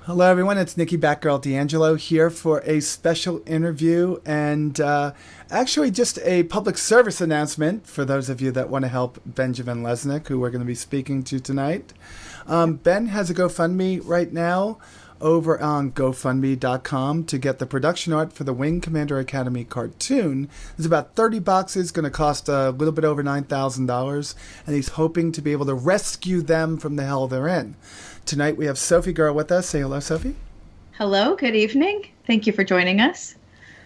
Hello, everyone. It's Nikki Batgirl D'Angelo here for a special interview and actually just a public service announcement for those of you that want to help Benjamin Lesnick, who we're going to be speaking to tonight. Ben has a GoFundMe right now over on GoFundMe.com to get the production art for the Wing Commander Academy cartoon. It's about $30. It's going to cost a little bit over $9,000, and he's hoping to be able to rescue them from the hell they're in. Tonight we have Sophie Girl with us. Say hello, Sophie. Hello, good evening. Thank you for joining us.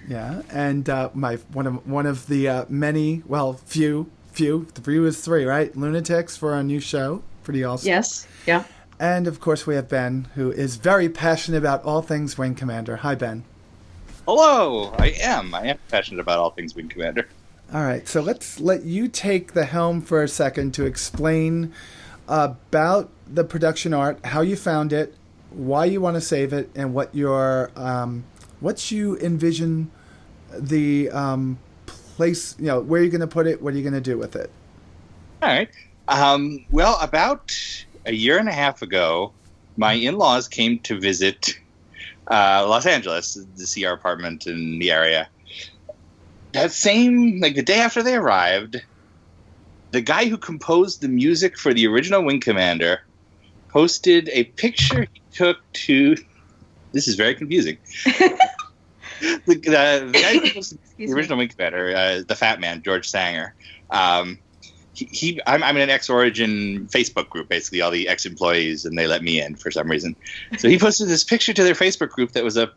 Yeah, and my one of the many, well, few. The few is three, right? Lunatics for our new show. Pretty awesome. Yes. Yeah. And of course we have Ben, who is very passionate about all things Wing Commander. Hi, Ben. Hello. I am passionate about all things Wing Commander. All right, so let's let you take the helm for a second to explain about the production art, how you found it, why you want to save it, and what your what you envision the place, where you're going to put it, what are you going to do with it. All right. Well, about a year and a half ago, my in-laws came to visit Los Angeles to see our apartment in the area. The day after they arrived, the guy who composed the music for the original Wing Commander posted a picture he took to... This is very confusing. the guy who composed the original Wing Commander, the fat man, George Sanger, I'm in an ex-Origin Facebook group, basically all the ex-employees, and they let me in for some reason. So he posted this picture to their Facebook group that was a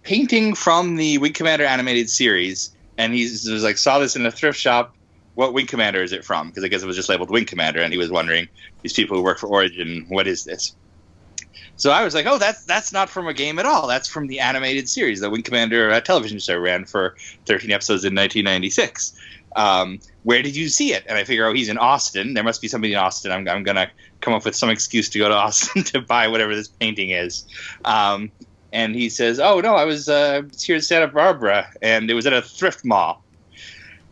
painting from the Wing Commander animated series, and he was like, saw this in a thrift shop. What Wing Commander is it from? Because I guess it was just labeled Wing Commander, and he was wondering, these people who work for Origin, what is this? So I was like, oh, that's not from a game at all. That's from the animated series. The Wing Commander television show ran for 13 episodes in 1996. Where did you see it? And I figure, he's in Austin. There must be somebody in Austin. I'm going to come up with some excuse to go to Austin to buy whatever this painting is. And he says, oh, no, I was here in Santa Barbara, and it was at a thrift mall.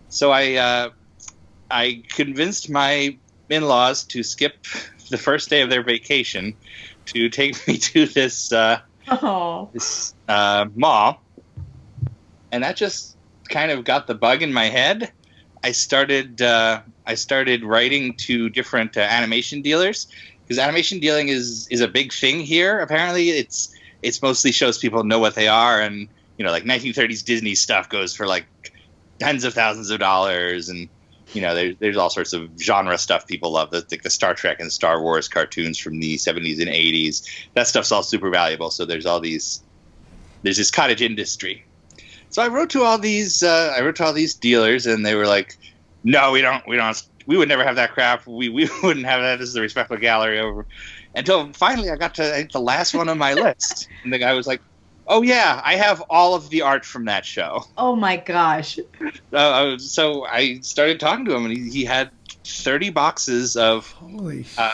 So I convinced my in-laws to skip the first day of their vacation to take me to this mall. And that just kind of got the bug in my head. I started writing to different animation dealers, because animation dealing is a big thing here. Apparently, it's mostly shows people know what they are, and like 1930s Disney stuff goes for like tens of thousands of dollars, and there's all sorts of genre stuff people love, like the Star Trek and Star Wars cartoons from the 70s and 80s. That stuff's all super valuable. So there's this cottage industry. So I wrote to all these dealers, and they were like, "No, we would never have that crap. We wouldn't have that. This is a respectful gallery over." Until finally, I got to, I think, the last one on my list, and the guy was like, "Oh yeah, I have all of the art from that show." Oh my gosh! So I started talking to him, and he had 30 boxes of Holy shit.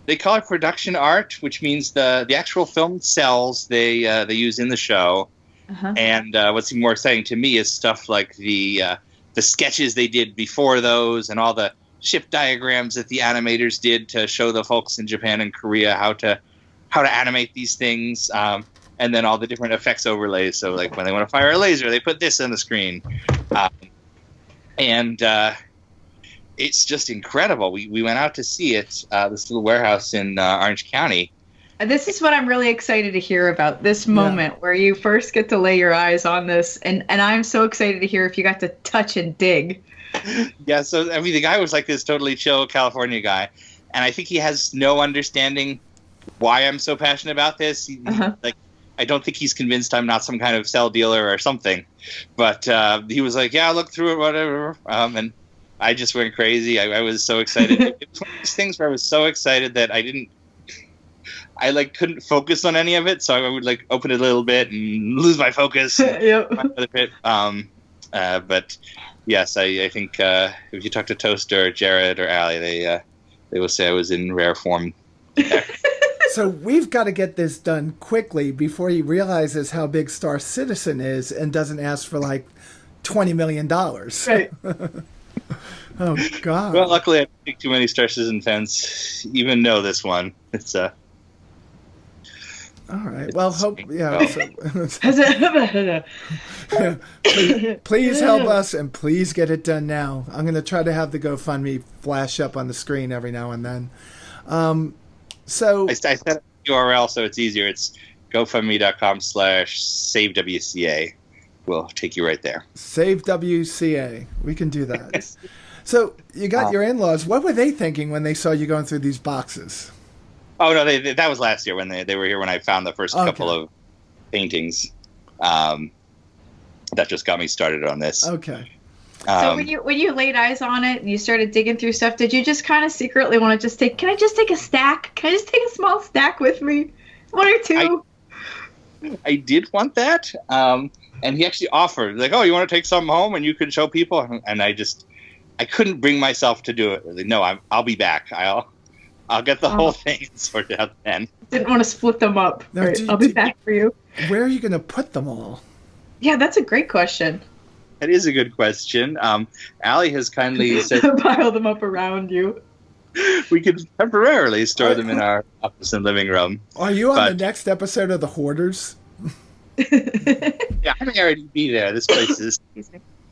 They call it production art, which means the actual film cells they use in the show. Uh-huh. And what's more exciting to me is stuff like the sketches they did before those, and all the ship diagrams that the animators did to show the folks in Japan and Korea how to animate these things, and then all the different effects overlays. So like when they want to fire a laser, they put this on the screen, and it's just incredible. We went out to see it, this little warehouse in Orange County. This is what I'm really excited to hear about, this moment where you first get to lay your eyes on this, and I'm so excited to hear if you got to touch and dig. Yeah, so the guy was like this totally chill California guy, and I think he has no understanding why I'm so passionate about this. I don't think he's convinced I'm not some kind of cell dealer or something, but he was like, "Yeah, look through it, whatever," and I just went crazy. I was so excited. It was one of those things where I was so excited that I couldn't focus on any of it, so I would open it a little bit and lose my focus. Yep. But yes, I think if you talk to Toaster or Jared or Allie, they will say I was in rare form. So we've got to get this done quickly before he realizes how big Star Citizen is and doesn't ask for $20 million. Right. Oh, God. Well, luckily I don't think too many Star Citizen fans even know this one. It's All right. Well, hope please help us and please get it done now. I'm going to try to have the GoFundMe flash up on the screen every now and then. So I set up the URL so it's easier. It's gofundme.com/SaveWCA. We'll take you right there. Save WCA. We can do that. So you got your in-laws. What were they thinking when they saw you going through these boxes? Oh no, that was last year when they were here when I found the first couple of paintings. That just got me started on this. Okay. So when you laid eyes on it and you started digging through stuff, did you just kind of secretly want to can I just take a stack? Can I just take a small stack with me? One or two? I did want that. And he actually offered, like, oh, you want to take some home and you can show people? And I couldn't bring myself to do it. Like, no, I'll be back. I'll get the whole thing sorted out then. Didn't want to split them up. Now, right, I'll be back for you. Where are you going to put them all? Yeah, that's a great question. That is a good question. Allie has kindly said pile them up around you. We could temporarily store them in our office and living room. Are you on the next episode of The Hoarders? Yeah, I may already be there. This place is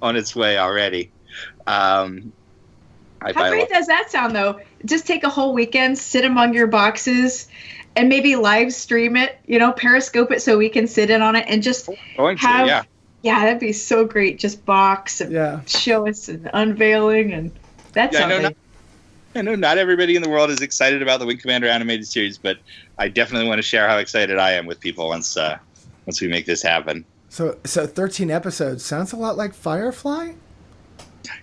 on its way already. How great does that sound, though? Just take a whole weekend, sit among your boxes, and maybe live stream it, Periscope it so we can sit in on it and just have... Yeah, that'd be so great. Just box and show us an unveiling, and that's something. I know not everybody in the world is excited about the Wing Commander animated series, but I definitely want to share how excited I am with people once we make this happen. So 13 episodes sounds a lot like Firefly?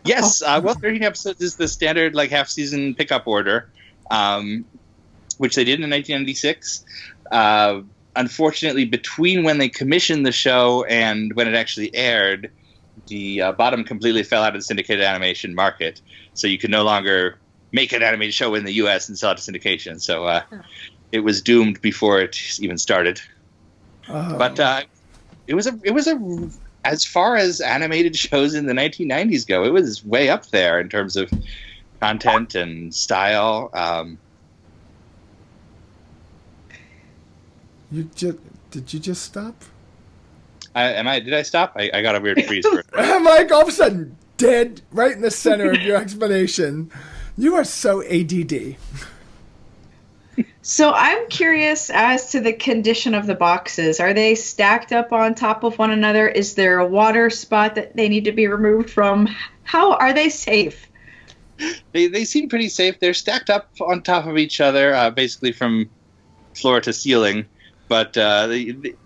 Yes, 13 episodes is the standard half-season pickup order, which they did in 1996. Unfortunately, between when they commissioned the show and when it actually aired, the bottom completely fell out of the syndicated animation market. So you could no longer make an animated show in the U.S. and sell it to syndication. So it was doomed before it even started. But it was as far as animated shows in the 1990s go, it was way up there in terms of content and style. Did you just stop? Did I stop? I got a weird freeze. I'm like all of a sudden dead right in the center of your explanation. You are so ADD. So I'm curious as to the condition of the boxes. Are they stacked up on top of one another? Is there a water spot that they need to be removed from? How are they safe? They seem pretty safe. They're stacked up on top of each other, basically from floor to ceiling. But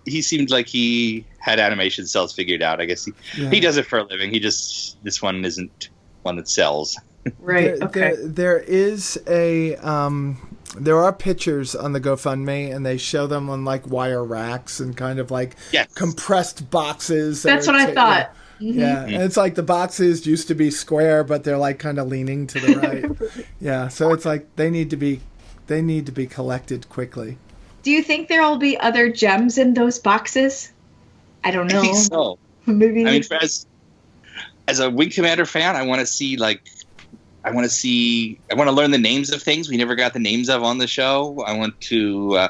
he seemed like he had animation cells figured out. I guess he does it for a living. This one isn't one that sells. Right. Okay. There is there are pictures on the GoFundMe, and they show them on wire racks and kind of compressed boxes. That's what I thought. Yeah, and it's the boxes used to be square, but they're kind of leaning to the right. Yeah, so it's they need to be collected quickly. Do you think there will be other gems in those boxes? I don't know. I think so. Maybe. I mean, as a Wing Commander fan, I want to see I want to learn the names of things we never got the names of on the show. I want to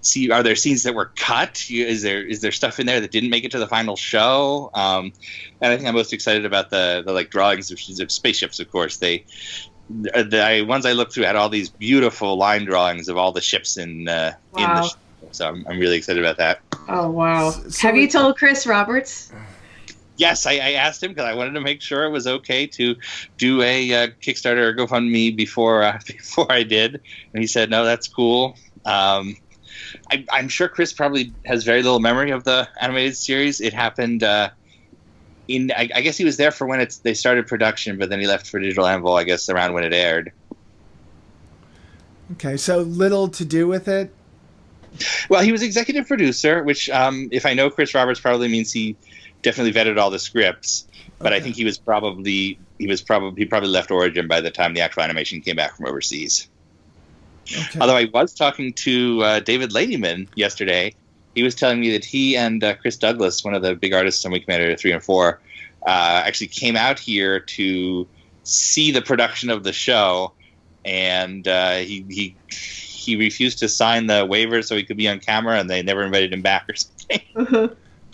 see, are there scenes that were cut? Is there stuff in there that didn't make it to the final show? And I think I'm most excited about the drawings of spaceships. Of course, the ones I looked through had all these beautiful line drawings of all the ships in the show. So I'm really excited about that. Oh wow! Have you told Chris Roberts? Yes, I asked him because I wanted to make sure it was okay to do a Kickstarter or GoFundMe before I did, and he said no, that's cool. I'm sure Chris probably has very little memory of the animated series. It happened I guess he was there for when they started production, but then he left for Digital Anvil, I guess, around when it aired. Okay, so little to do with it. Well, he was executive producer, which if I know Chris Roberts, probably means he definitely vetted all the scripts, but I think he probably left Origin by the time the actual animation came back from overseas. Okay. Although I was talking to David Ladyman yesterday, he was telling me that he and Chris Douglas, one of the big artists on Wing Commander 3 and 4, actually came out here to see the production of the show, and he he refused to sign the waiver so he could be on camera, and they never invited him back or something.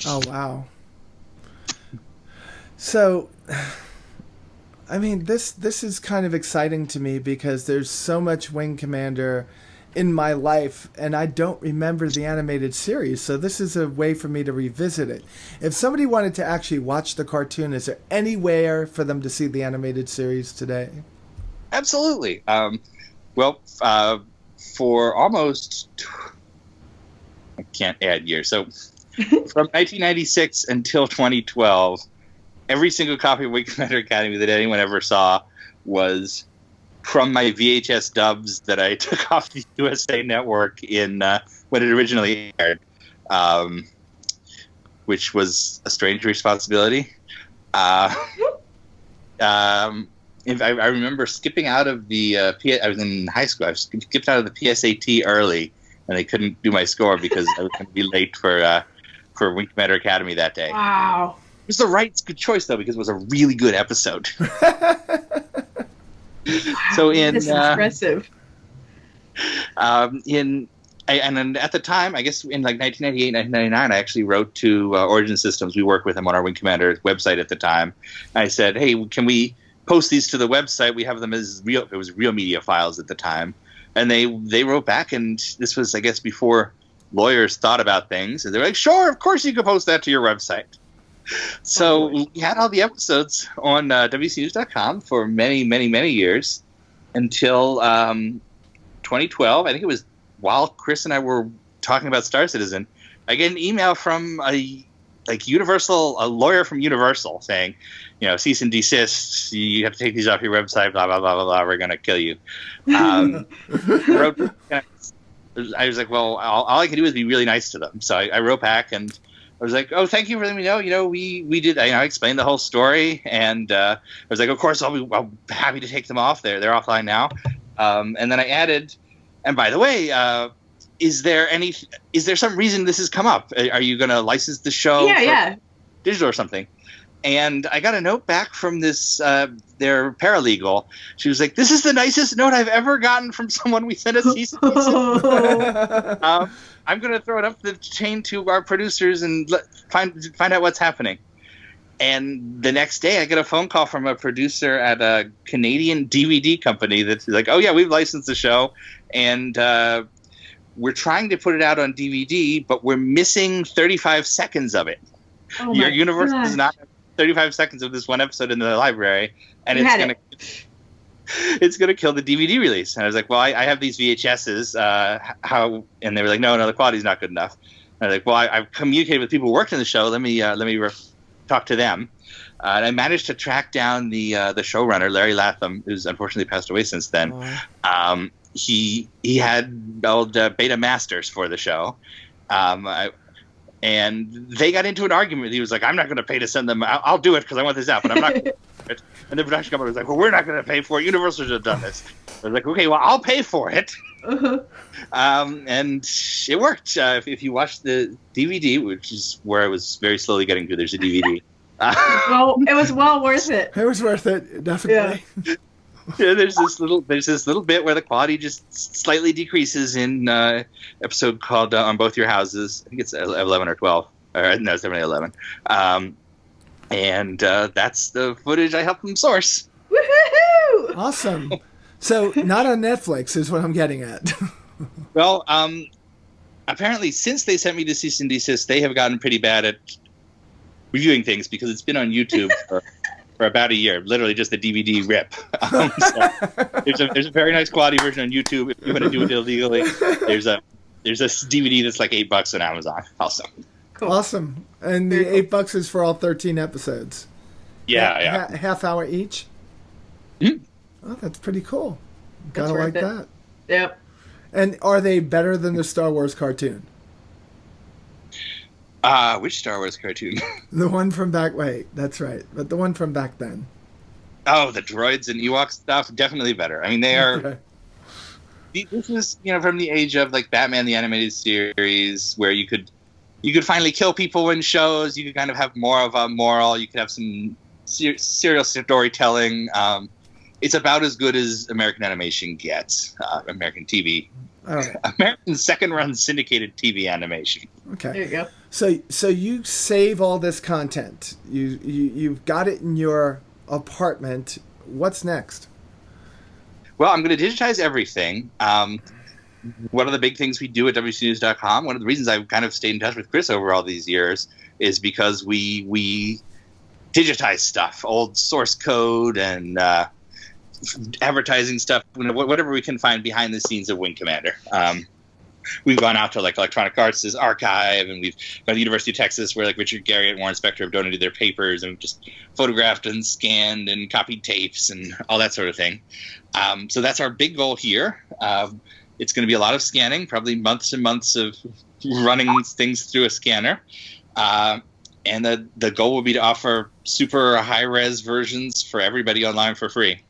Oh, wow. So, I mean, this is kind of exciting to me because there's so much Wing Commander in my life, and I don't remember the animated series, so this is a way for me to revisit it. If somebody wanted to actually watch the cartoon, is there anywhere for them to see the animated series today? Absolutely. For almost... I can't add years. So from 1996 until 2012, every single copy of Wing Commander Academy that anyone ever saw was from my VHS dubs that I took off the USA Network in when it originally aired, which was a strange responsibility. I remember skipping out of the I was in high school. I skipped out of the PSAT early, and they couldn't do my score because I was going to be late for Wing Commander Academy that day. Wow. It was the right good choice, though, because it was a really good episode. So this is impressive. And at the time, I guess in like 1998, 1999, I actually wrote to Origin Systems. We worked with them on our Wing Commander website at the time. I said, hey, can we post these to the website? We have them as real. It was real media files at the time. And they wrote back, and this was, I guess, before lawyers thought about things. And they were like, sure, of course you can post that to your website. So we had all the episodes on WCNews.com for many, many, many years until 2012. I think it was while Chris and I were talking about Star Citizen, I get an email from a lawyer from Universal saying, cease and desist. You have to take these off your website. Blah blah blah blah blah. We're gonna kill you. I was like, well, all I can do is be really nice to them. So I wrote back and I was like, oh, thank you for letting me know. We did. I explained the whole story, and I was like, of course, I'll be happy to take them off. They're offline now. And then I added, and by the way, is there some reason this has come up? Are you going to license the show? Yeah. Digital or something? And I got a note back from this their paralegal. She was like, "This is the nicest note I've ever gotten from someone. We sent a cease and desist." I'm going to throw it up the chain to our producers and find out what's happening. And the next day, I get a phone call from a producer at a Canadian DVD company that's like, "Oh yeah, we've licensed the show, and we're trying to put it out on DVD, but we're missing 35 seconds of it. Your universe does not have 35 seconds of this one episode in the library, and it's gonna kill the DVD release." And I was like, well, I have these VHSs. How? And they were like, no, the quality's not good enough. And I was like, well, I've communicated with people who worked in the show. Let me talk to them. And I managed to track down the showrunner, Larry Latham, who's unfortunately passed away since then. He had old beta masters for the show. And they got into an argument. He was like, I'm not going to pay to send them. I'll do it because I want this out, but I'm not going to do it. And the production company was like, well, we're not going to pay for it. Universal should have done this. I was like, okay, well, I'll pay for it. And it worked. If you watch the DVD, which is where I was very slowly getting to, there's a DVD. Well, it was well worth it. It was worth it, definitely. Yeah, there's this little bit where the quality just slightly decreases in episode called On Both Your Houses. I think it's 11 or 12. No, 7 or 11. And that's the footage I helped them source. Woohoo! Awesome. So not on Netflix is what I'm getting at. Well, apparently since they sent me the cease and desist, they have gotten pretty bad at reviewing things because it's been on YouTube for about a year, literally just a DVD rip. So there's a very nice quality version on YouTube. If you want to do it illegally, there's a DVD that's like $8 on Amazon also. Cool. Awesome. And the $8 is for all 13 episodes. Yeah. Half hour each? Mm-hmm. Oh, that's pretty cool. Gotta like that. Yep. And are they better than the Star Wars cartoon? Which Star Wars cartoon? The one from back... Wait, that's right. But the one from back then. Oh, the droids and Ewok stuff? Definitely better. I mean, they are... Okay. This was, from the age of, like, Batman the Animated Series, where you could finally kill people in shows. You could kind of have more of a moral. You could have some serial storytelling. It's about as good as American animation gets, American TV All right. American second-run syndicated TV animation. Okay. There you go. So you save all this content. You've got it in your apartment. What's next? Well, I'm going to digitize everything. One of the big things we do at WCNews.com, one of the reasons I've kind of stayed in touch with Chris over all these years, is because we digitize stuff, old source code and advertising stuff, whatever we can find behind the scenes of Wing Commander. We've gone out to like Electronic Arts' archive, and we've gone to the University of Texas, where like Richard Garriott and Warren Spector have donated their papers, and we've just photographed and scanned and copied tapes and all that sort of thing. So that's our big goal here. It's going to be a lot of scanning, probably months and months of running things through a scanner. And the goal will be to offer super high-res versions for everybody online for free.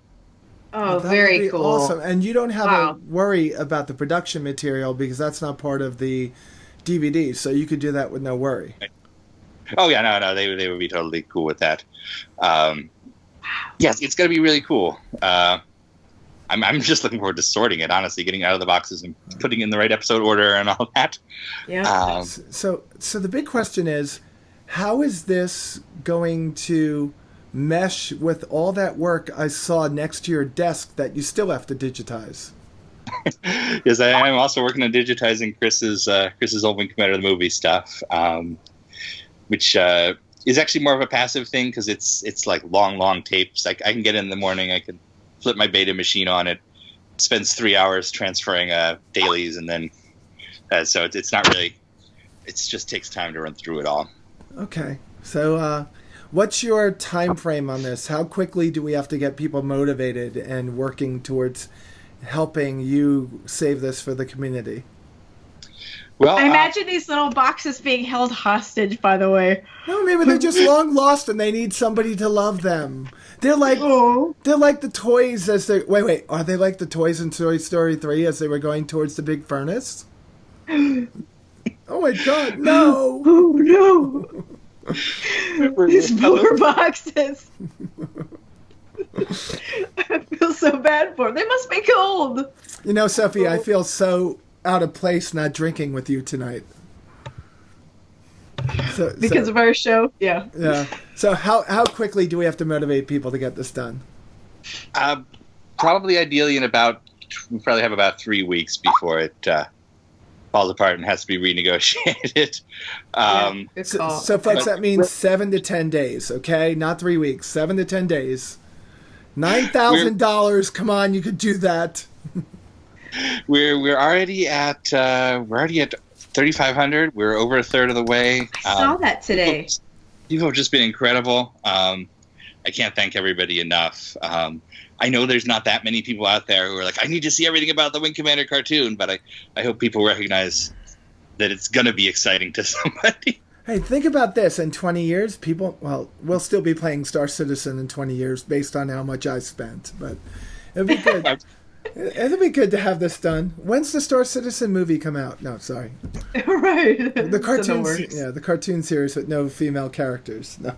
Oh, very cool. Awesome. And you don't have to worry about the production material because that's not part of the DVD, so you could do that with no worry. Oh, yeah, no, they would be totally cool with that. Yes, it's going to be really cool. I'm just looking forward to sorting it, honestly, getting it out of the boxes and putting it in the right episode order and all that. Yeah. So the big question is, how is this going to mesh with all that work I saw next to your desk that you still have to digitize? Yes, I'm also working on digitizing Chris's old Wing Commander the movie stuff, which is actually more of a passive thing because it's like long tapes. I can get in the morning, I can flip my beta machine on it, spends 3 hours transferring dailies, and then so it's not really, it just takes time to run through it all. Okay, so what's your time frame on this? How quickly do we have to get people motivated and working towards helping you save this for the community? Well, I imagine these little boxes being held hostage, by the way. No, maybe they're just long lost and they need somebody to love them. They're like the toys as they wait. Are they like the toys in Toy Story 3 as they were going towards the big furnace? Oh my God, no! Oh no! These poor boxes. I feel so bad for them. They must be cold. You know, Sophie, I feel so out of place not drinking with you tonight. Because of our show? Yeah. Yeah. So how quickly do we have to motivate people to get this done? Probably ideally we probably have about 3 weeks before it falls apart and has to be renegotiated. So folks, that means 7 to 10 days, okay? Not 3 weeks, 7 to 10 days. $9,000, come on, you could do that. We're already at 3,500. We're over a third of the way. I saw that today. People have just been incredible. I can't thank everybody enough. I know there's not that many people out there who are like, I need to see everything about the Wing Commander cartoon, but I hope people recognize that it's going to be exciting to somebody. Hey, think about this. In 20 years, we'll still be playing Star Citizen in 20 years based on how much I spent, but it'd be good. It'd be good to have this done. When's the Star Citizen movie come out? No, sorry. Right. The cartoon series with no female characters. No.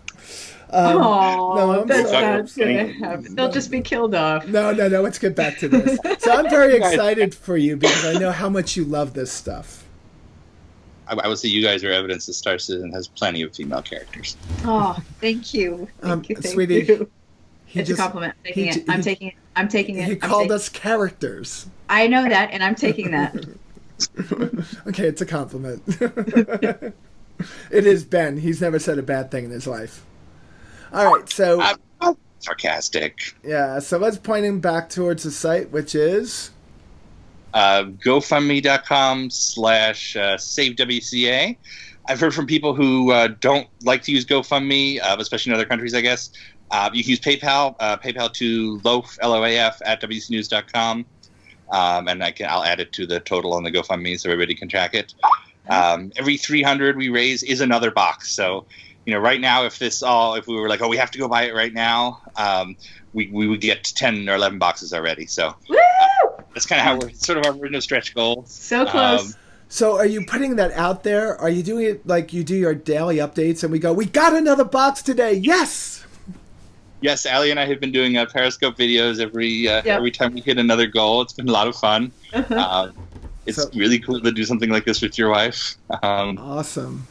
That's not going to happen. They'll just be killed off. No. Let's get back to this. So I'm very excited for you because I know how much you love this stuff. I would say you guys are evidence that Star Citizen has plenty of female characters. Oh, thank you. Thank sweetie, you. It's a compliment. I'm taking it. He called us characters. I know that, and I'm taking that. Okay, it's a compliment. It is Ben. He's never said a bad thing in his life. All right, so... I'm sarcastic. Yeah, so let's point him back towards the site, which is... GoFundMe.com/SaveWCA. I've heard from people who don't like to use GoFundMe, especially in other countries, I guess. You can use PayPal. PayPal to loaf, LOAF, at WCNews.com. And I'll add it to the total on the GoFundMe so everybody can track it. Every 300 we raise is another box. So, right now, if we were like, we have to go buy it right now, we would get 10 or 11 boxes already. So that's kind of how it's sort of our original stretch goal. So close. So are you putting that out there? Are you doing it like you do your daily updates and we got another box today? Yes! Yes, Allie and I have been doing Periscope videos every time we hit another goal. It's been a lot of fun. it's really cool to do something like this with your wife. Awesome.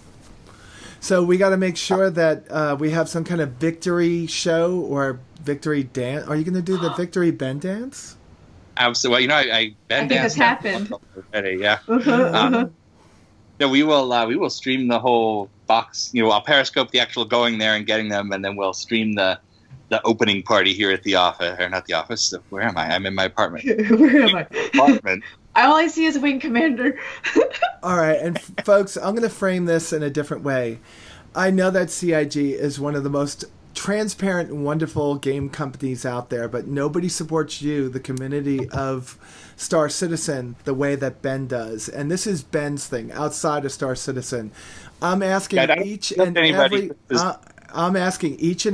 So we got to make sure that we have some kind of victory show or victory dance. Are you going to do the victory Ben dance? Absolutely. Well, I think it's happened already. Yeah. No, we will stream the whole box. I'll Periscope the actual going there and getting them, and then we'll stream the opening party here at the office, or not the office. Where am I? I'm in my apartment. Where am I? Apartment. All I see is Wing Commander. All right, and folks, I'm going to frame this in a different way. I know that CIG is one of the most transparent and wonderful game companies out there, but nobody supports you, the community of Star Citizen, the way that Ben does. And this is Ben's thing outside of Star Citizen. I'm asking each and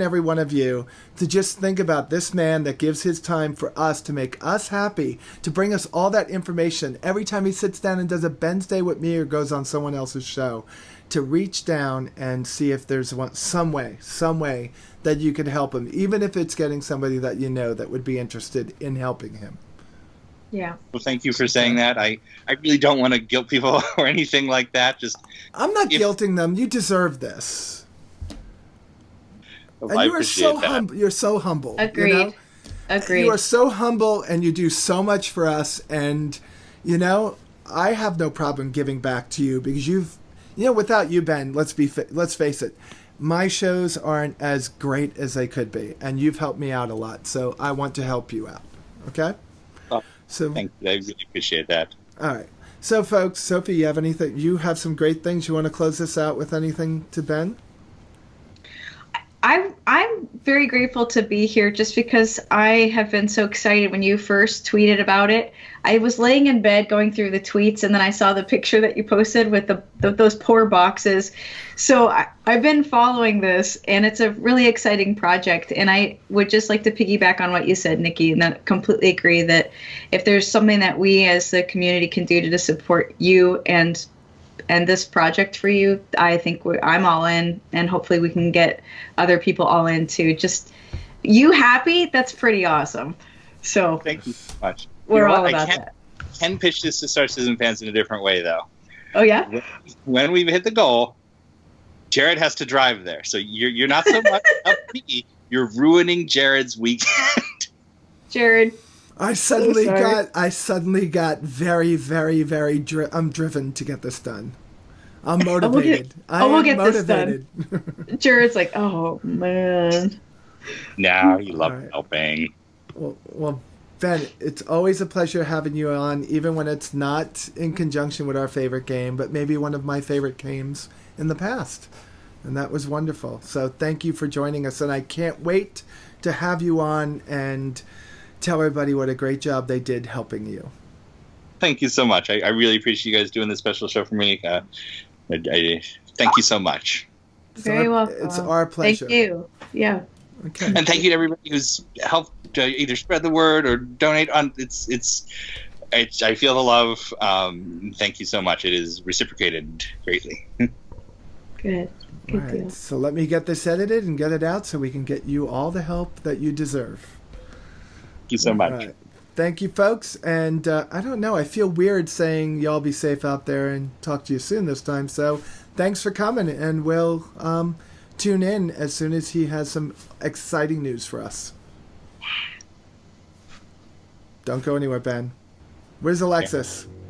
every one of you to just think about this man that gives his time for us, to make us happy, to bring us all that information every time he sits down and does a Ben's Day with me or goes on someone else's show, to reach down and see if there's some way that you can help him, even if it's getting somebody that you know that would be interested in helping him. Yeah. Well, thank you for saying that. I really don't want to guilt people or anything like that. I'm not guilting them. You deserve this. Well, and you are so humble. You're so humble. Agreed. You know? Agreed. You are so humble, and you do so much for us. And I have no problem giving back to you because without you, Ben, let's face it, my shows aren't as great as they could be, and you've helped me out a lot. So I want to help you out. Okay. Thank you. I really appreciate that. All right. So, folks, Sophie, you have anything? You have some great things. You want to close this out with anything to Ben? I'm very grateful to be here just because I have been so excited when you first tweeted about it. I was laying in bed going through the tweets, and then I saw the picture that you posted with those poor boxes. So I've been following this, and it's a really exciting project. And I would just like to piggyback on what you said, Nikki, and I completely agree that if there's something that we as the community can do to support you and this project for you, I think I'm all in, and hopefully we can get other people all in too. Just you happy? That's pretty awesome. So thank you so much. We're all about that. I can pitch this to Star Citizen fans in a different way, though. Oh yeah. When we've hit the goal, Jared has to drive there, so you're not so much up me. You're ruining Jared's weekend. Jared. I suddenly got very, very, very I'm driven to get this done. I'm motivated. We'll get this done. Jared's like, oh man. Now you love helping. Well, Ben, it's always a pleasure having you on, even when it's not in conjunction with our favorite game, but maybe one of my favorite games in the past. And that was wonderful. So thank you for joining us, and I can't wait to have you on and tell everybody what a great job they did helping you. Thank you so much. I really appreciate you guys doing this special show for me. Thank you so much. Very welcome. It's our pleasure. Thank you. Yeah. Okay. And thank you to everybody who's helped either spread the word or donate. I feel the love. Thank you so much. It is reciprocated greatly. Good. Good deal. So let me get this edited and get it out so we can get you all the help that you deserve. Thank you so much. Right. Thank you, folks. And I don't know. I feel weird saying y'all be safe out there and talk to you soon this time. So thanks for coming, and we'll tune in as soon as he has some exciting news for us. Don't go anywhere, Ben. Where's Alexis? Yeah.